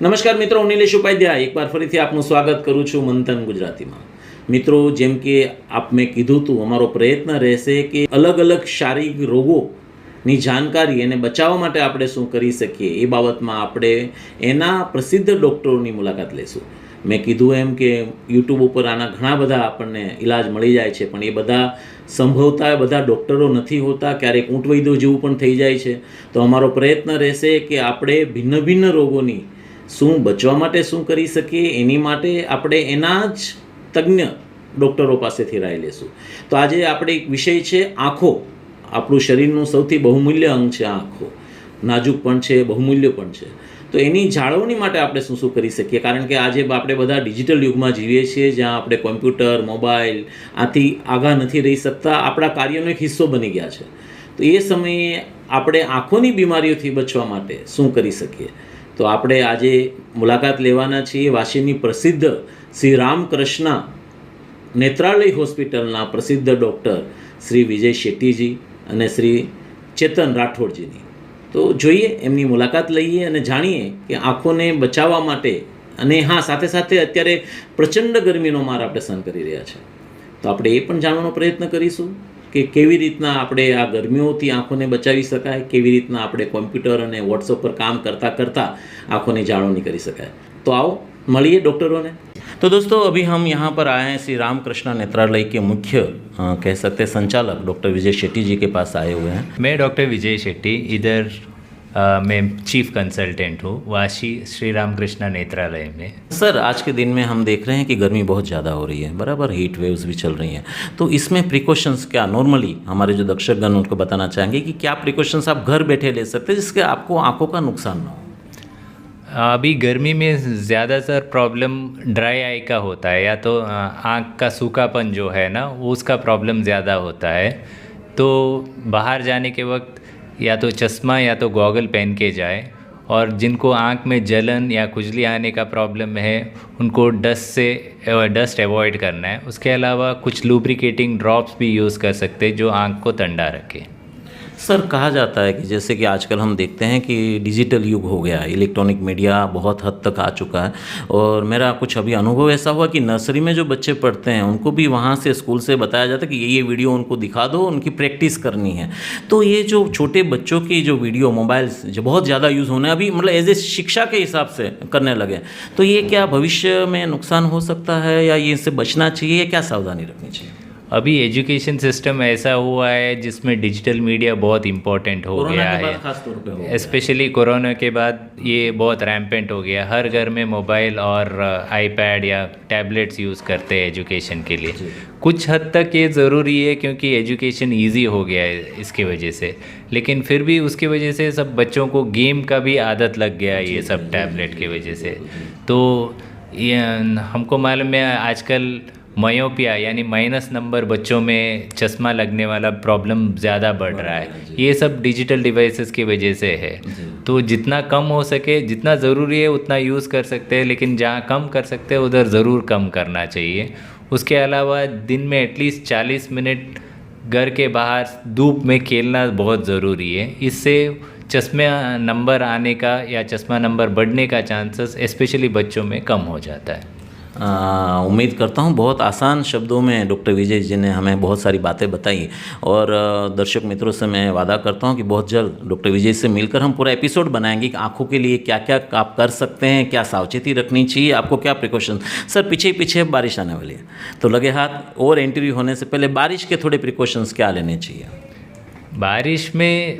નમસ્કાર મિત્રો, હું નિલેશ ઉપાધ્યાય એકવાર ફરીથી આપનું સ્વાગત કરું છું મંથન ગુજરાતીમાં। મિત્રો, જેમ કે મેં કીધું હતું, અમારો પ્રયત્ન રહેશે કે અલગ અલગ શારીરિક રોગોની જાણકારી અને બચાવવા માટે આપણે શું કરી શકીએ એ બાબતમાં આપણે એના પ્રસિદ્ધ ડૉક્ટરોની મુલાકાત લઈશું। મેં કીધું એમ કે યુટ્યુબ ઉપર આના ઘણા બધા આપણને ઇલાજ મળી જાય છે, પણ એ બધા સંભવતા બધા ડૉક્ટરો નથી હોતા, ક્યારેક ઊંટ વૈદ્યો જેવું પણ થઈ જાય છે। તો અમારો પ્રયત્ન રહેશે કે આપણે ભિન્ન ભિન્ન રોગોની શું બચવા માટે શું કરી શકીએ એની માટે આપણે એના જ તજ્ઞ ડૉક્ટરો પાસેથી રાય લેશું। તો આજે આપણે એક વિષય છે આંખો। આપણું શરીરનું સૌથી બહુમૂલ્ય અંગ છે આંખો, નાજુક પણ છે, બહુમૂલ્ય પણ છે। તો એની જાળવણી માટે આપણે શું શું કરી શકીએ, કારણ કે આજે આપણે બધા ડિજિટલ યુગમાં જીવીએ છીએ, જ્યાં આપણે કોમ્પ્યુટર, મોબાઈલ આથી આઘા નથી રહી શકતા, આપણા કાર્યનો એક હિસ્સો બની ગયા છે। તો એ સમયે આપણે આંખોની બીમારીઓથી બચવા માટે શું કરી શકીએ, તો આપણે આજે મુલાકાત લેવાના છીએ વાશીની પ્રસિદ્ધ શ્રી રામકૃષ્ણ નેત્રાલય હોસ્પિટલના પ્રસિદ્ધ ડૉક્ટર શ્રી વિજય શેટ્ટીજી અને શ્રી ચેતન રાઠોડજીની। તો જોઈએ, એમની મુલાકાત લઈએ અને જાણીએ કે આંખોને બચાવવા માટે, અને હા, સાથે સાથે અત્યારે પ્રચંડ ગરમીનો માર આપણે સહન કરી રહ્યા છે, તો આપણે એ પણ જાણવાનો પ્રયત્ન કરીશું કે કેવી રીતના આપણે આ ગરમીઓથી આંખોને બચાવી શકાય, કેવી રીતના આપણે કોમ્પ્યુટર અને વોટ્સઅપ પર કામ કરતાં કરતાં આંખોની જાળવણી કરી શકાય। તો आओ મળીए डॉक्टरों ने। तो दोस्तों, अभी हम यहाँ पर आए हैं श्री रामकृष्ण नेत्रालय के मुख्य कह सकते हैं संचालक डॉक्टर विजय शेट्टी जी के पास आए हुए हैं। मैं डॉक्टर विजय शेट्टी, इधर मैं चीफ कंसल्टेंट हूँ वाशी श्री रामकृष्ण नेत्रालय में। सर, आज के दिन में हम देख रहे हैं कि गर्मी बहुत ज़्यादा हो रही है, बराबर, हीट वेव्स भी चल रही हैं, तो इसमें प्रिकॉशंस क्या नॉर्मली हमारे जो दर्शकगण उनको बताना चाहेंगे कि क्या प्रिकॉशंस आप घर बैठे ले सकते हैं जिससे आपको आंखों का नुकसान ना हो? अभी गर्मी में ज़्यादातर प्रॉब्लम ड्राई आई का होता है, या तो आँख का सूखापन जो है ना, उसका प्रॉब्लम ज़्यादा होता है। तो बाहर जाने के वक्त या तो चश्मा या तो गॉगल पहन के जाए, और जिनको आँख में जलन या खुजली आने का प्रॉब्लम है उनको डस्ट अवॉइड करना है। उसके अलावा कुछ लुब्रिकेटिंग ड्रॉप्स भी यूज़ कर सकते हैं जो आँख को ठंडा रखे। सर, कहा जाता है कि जैसे कि आजकल हम देखते हैं कि डिजिटल युग हो गया है, इलेक्ट्रॉनिक मीडिया बहुत हद तक आ चुका है, और मेरा कुछ अभी अनुभव ऐसा हुआ कि नर्सरी में जो बच्चे पढ़ते हैं उनको भी वहाँ से स्कूल से बताया जाता है कि ये वीडियो उनको दिखा दो, उनकी प्रैक्टिस करनी है। तो ये जो छोटे बच्चों की जो वीडियो मोबाइल जो बहुत ज़्यादा यूज़ होने अभी मतलब एज ए शिक्षा के हिसाब से करने लगे, तो ये क्या भविष्य में नुकसान हो सकता है या ये इससे बचना चाहिए, क्या सावधानी रखनी चाहिए? अभी एजुकेशन सिस्टम ऐसा हुआ है जिसमें डिजिटल मीडिया बहुत इम्पोर्टेंट हो गया है, स्पेशली कोरोना के बाद ये बहुत रैम्पेंट हो गया। हर घर में मोबाइल और आईपैड या टैबलेट्स यूज़ करते हैं एजुकेशन के लिए। कुछ हद तक ये ज़रूरी है क्योंकि एजुकेशन इजी हो गया है इसकी वजह से, लेकिन फिर भी उसकी वजह से सब बच्चों को गेम का भी आदत लग गया है ये सब टैबलेट की वजह से। तो ये हमको मालूम है आजकल मायोपिया यानी माइनस नंबर बच्चों में चश्मा लगने वाला प्रॉब्लम ज़्यादा बढ़ रहा है, ये सब डिजिटल डिवाइसेस की वजह से है। तो जितना कम हो सके, जितना ज़रूरी है उतना यूज़ कर सकते हैं, लेकिन जहाँ कम कर सकते हैं उधर ज़रूर कम करना चाहिए। उसके अलावा दिन में एटलीस्ट 40 मिनट घर के बाहर धूप में खेलना बहुत ज़रूरी है। इससे चश्मे नंबर आने का या चश्मा नंबर बढ़ने का चांसेस स्पेशली बच्चों में कम हो जाता है। उम्मीद करता हूँ बहुत आसान शब्दों में डॉक्टर विजय जी ने हमें बहुत सारी बातें बताई, और दर्शक मित्रों से मैं वादा करता हूँ कि बहुत जल्द डॉक्टर विजय से मिलकर हम पूरा एपिसोड बनाएंगे कि आँखों के लिए क्या क्या आप कर सकते हैं, क्या सावचेती रखनी चाहिए, आपको क्या प्रिकॉशन। सर, पीछे बारिश आने वाली है, तो लगे हाथ और इंटरव्यू होने से पहले बारिश के थोड़े प्रिकॉशंस क्या लेने चाहिए? बारिश में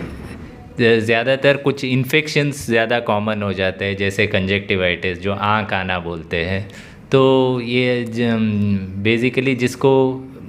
ज़्यादातर कुछ इन्फेक्शंस ज़्यादा कॉमन हो जाते हैं, जैसे कंजक्टिवाइटिस जो आँख आना बोलते हैं। तो ये बेसिकली जिसको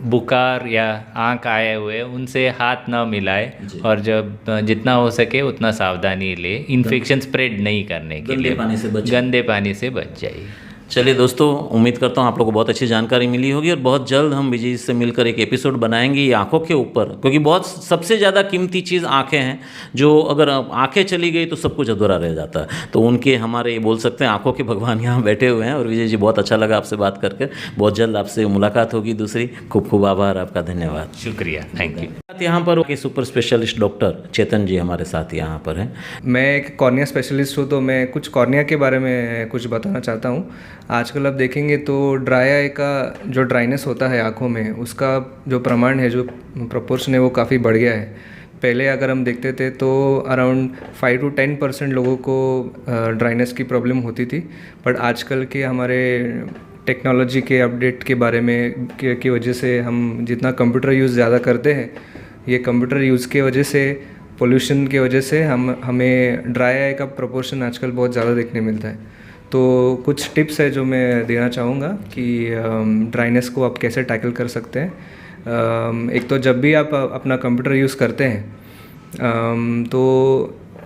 बुखार या आँख आए हुए उनसे हाथ ना मिलाए, और जब जितना हो सके उतना सावधानी ले, इन्फेक्शन स्प्रेड नहीं करने के लिए गंदे पानी से बच जाइए। चलिए दोस्तों, उम्मीद करता हूँ आप लोगों को बहुत अच्छी जानकारी मिली होगी और बहुत जल्द हम विजय से मिलकर एक एपिसोड बनाएंगे ये आँखों के ऊपर, क्योंकि बहुत सबसे ज़्यादा कीमती चीज़ आँखें हैं, जो अगर आँखें चली गई तो सब कुछ अधूरा रह जाता है। तो उनके हमारे बोल सकते हैं आँखों के भगवान यहाँ बैठे हुए हैं। और विजय जी, बहुत अच्छा लगा आपसे बात करके, बहुत जल्द आपसे मुलाकात होगी दूसरी। खूब खूब आभार आपका, धन्यवाद, शुक्रिया, थैंक यू। यहाँ पर के सुपर स्पेशलिस्ट डॉक्टर चेतन जी हमारे साथ यहाँ पर हैं। मैं एक कॉर्निया स्पेशलिस्ट हूँ, तो मैं कुछ कॉर्निया के बारे में कुछ बताना चाहता हूँ। आजकल आप देखेंगे तो ड्राई आई का जो ड्राइनेस होता है आँखों में, उसका जो प्रमाण है, जो प्रोपोर्शन है, वो काफ़ी बढ़ गया है। पहले अगर हम देखते थे तो अराउंड 5 to 10% लोगों को ड्राइनेस की प्रॉब्लम होती थी, बट आजकल के हमारे टेक्नोलॉजी के अपडेट के बारे में की वजह से हम जितना कंप्यूटर यूज़ ज़्यादा करते हैं, ये कंप्यूटर यूज़ की वजह से, पोल्यूशन की वजह से हमें ड्राई आई का प्रोपोर्शन आजकल बहुत ज़्यादा देखने मिलता है। तो कुछ टिप्स है जो मैं देना चाहूँगा कि ड्राइनेस को आप कैसे टैकल कर सकते हैं। एक तो जब भी आप अपना कंप्यूटर यूज़ करते हैं तो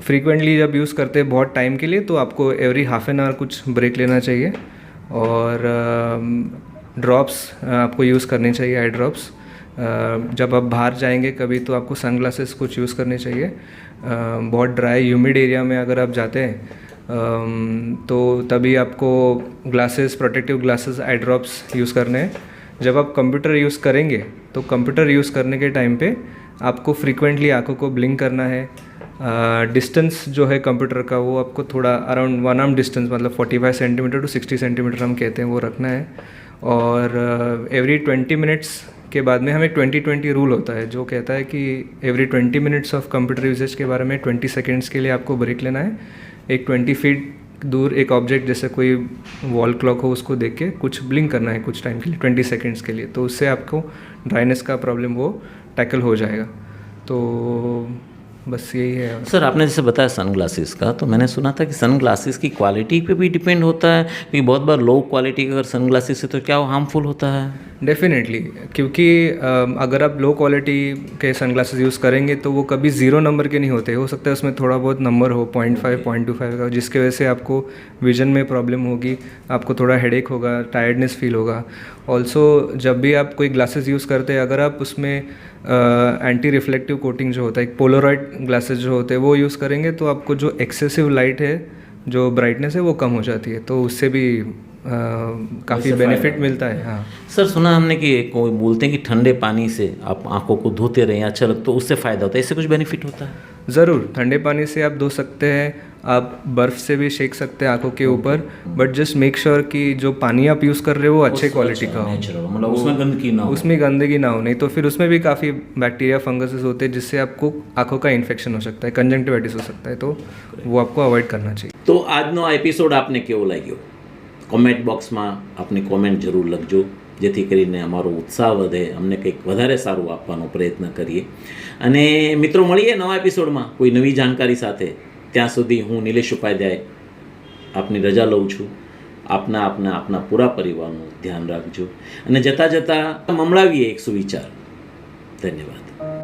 फ्रीक्वेंटली जब यूज़ करते हैं बहुत टाइम के लिए, तो आपको एवरी हाफ एन आवर कुछ ब्रेक लेना चाहिए। और ड्रॉप्स आपको यूज़ करनी चाहिए, आई ड्रॉप्स। जब आप बाहर जाएंगे कभी तो आपको सनग्लासेस कुछ यूज़ करने चाहिए। बहुत ड्राई ह्यूमिड एरिया में अगर आप जाते हैं तो तभी आपको glasses, protective glasses, eye drops use करने हैं। जब आप कंप्यूटर यूज़ करेंगे तो कंप्यूटर यूज़ करने के टाइम पे आपको फ्रीक्वेंटली आंखों को ब्लिंक करना है। डिस्टेंस जो है कंप्यूटर का, वो आपको थोड़ा अराउंड 1 आर्म डिस्टेंस, मतलब 45 सेंटीमीटर to 60 सेंटीमीटर हम कहते हैं, वो रखना है। और एवरी 20 मिनट्स के बाद में हमें 20-20 रूल होता है, जो कहता है कि every 20 minutes of computer usage के बारे में 20 सेकेंड्स के लिए आपको ब्रेक लेना है। एक 20 फीट दूर एक ऑब्जेक्ट, जैसे कोई वॉल क्लॉक हो, उसको देख के कुछ ब्लिंक करना है कुछ टाइम के लिए, 20 सेकेंड्स के लिए। तो उससे आपको ड्राइनेस का प्रॉब्लम वो टैकल हो जाएगा। तो बस यही है। सर, आपने जैसे बताया सनग्लासेस का, तो मैंने सुना था कि सनग्लासेस की क्वालिटी पे भी डिपेंड होता है, क्योंकि बहुत बार लो क्वालिटी का अगर सनग्लासेस है तो क्या वो हार्मफुल होता है? डेफिनेटली, क्योंकि अगर आप लो क्वालिटी के सनग्लासेस यूज़ करेंगे तो वो कभी 0 नंबर के नहीं होते। हो सकता है उसमें थोड़ा बहुत नंबर हो, 0.5, 0.25 का, जिसके वजह से आपको विजन में प्रॉब्लम होगी, आपको थोड़ा हेडेक होगा, टायर्डनेस फील होगा। ऑल्सो जब भी आप कोई ग्लासेस यूज़ करते हैं, अगर आप उसमें एंटी रिफ्लेक्टिव कोटिंग जो होता है, एक पोलरॉइड ग्लासेस जो होते हैं, वो यूज़ करेंगे तो आपको जो एक्सेसिव लाइट है, जो ब्राइटनेस है, वो कम हो जाती है। तो उससे भी काफ़ी बेनिफिट मिलता है। हाँ सर, सुना हमने कि कोई बोलते हैं कि ठंडे पानी से आप आंखों को धोते रहें, अच्छा लगता, तो उससे फ़ायदा होता है, इससे कुछ बेनिफिट होता है? ज़रूर, ठंडे पानी से आप धो सकते हैं, आप बर्फ़ से भी शेक सकते हैं आंखों के ऊपर, बट जस्ट मेक श्योर कि जो पानी आप यूज़ कर रहे हो वो अच्छे क्वालिटी का हो, मतलब उसमें गंदगी ना हो। उसमें गंदगी ना हो, नहीं तो फिर उसमें भी काफ़ी बैक्टीरिया, फंगसेस होते हैं, जिससे आपको आंखों का इन्फेक्शन हो सकता है, कंजंक्टिवाइटिस हो सकता है, तो वो आपको अवॉइड करना चाहिए। तो આજનો એપિસોડ આપને કેવો લાગ્યો? કોમેન્ટ બોક્સમાં આપને કોમેન્ટ જરૂર લખજો, જેથી કરીને અમારો ઉત્સાહ વધે, અમને કંઈક વધારે સારું આપવાનો પ્રયત્ન કરીએ। અને મિત્રો, મળીએ નવા એપિસોડમાં કોઈ નવી જાણકારી સાથે। ત્યાં સુધી હું નિલેશ ઉપાધ્યાય આપની રજા લઉં છું। આપના પૂરા પરિવારનું ધ્યાન રાખજો અને જતાં જતાં મમળાવીએ એક સુવિચાર। ધન્યવાદ।